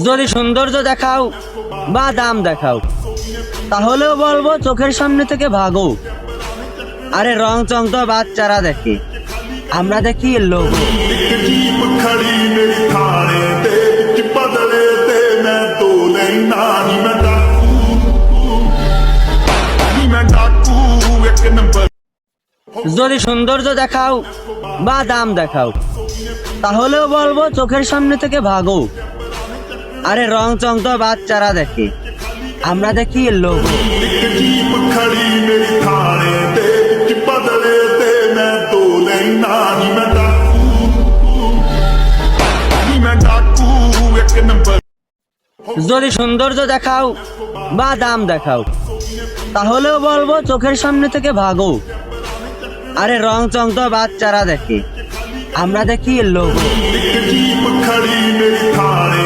যদি সৌন্দর্য দেখাও বা দাম দেখাও, তাহলেও বলবো চোখের সামনে থেকে ভাগো। আরে রং চং তো বাচ্চারা দেখে, আমরা দেখি লোগো। ਇੱਕ ਜੀਪ ਖੜੀ ਮੇਰੀ ਥਾਣੇ ਦੇ ਵਿੱਚ ਬਦਲੇ ਤੇ ਮੈਂ ਦੋ ਲੈਣਾ ਨੀ ਮੈਂ ਡਾਕੂ ਇੱਕ ਨੰਬਰ। যদি সৌন্দর্য দেখাও বা দাম দেখাও, তাহলেও বলবো চোখের সামনে থেকে ভাগো। আরে রং চং তো বাচ্চারা দেখে, আমরা দেখি লোগো। ਇੱਕ ਜੀਪ ਖੜੀ ਮੇਰੀ ਥਾਣੇ ਦੇ ਵਿੱਚ ਬਦਲੇ ਤੇ ਮੈਂ ਦੋ ਲੈਣਾ ਨੀ ਮੈਂ ਡਾਕੂ ਇੱਕ ਨੰਬਰ। যদি সৌন্দর্য দেখাও বা দাম দেখাও, তাহলেও বলবো চোখের সামনে থেকে ভাগো। আরে রং চং তো বাচ্চারা দেখে, আমরা দেখি লোগো। ਇੱਕ ਜੀਪ ਖੜੀ ਮੇਰੀ ਥਾਣੇ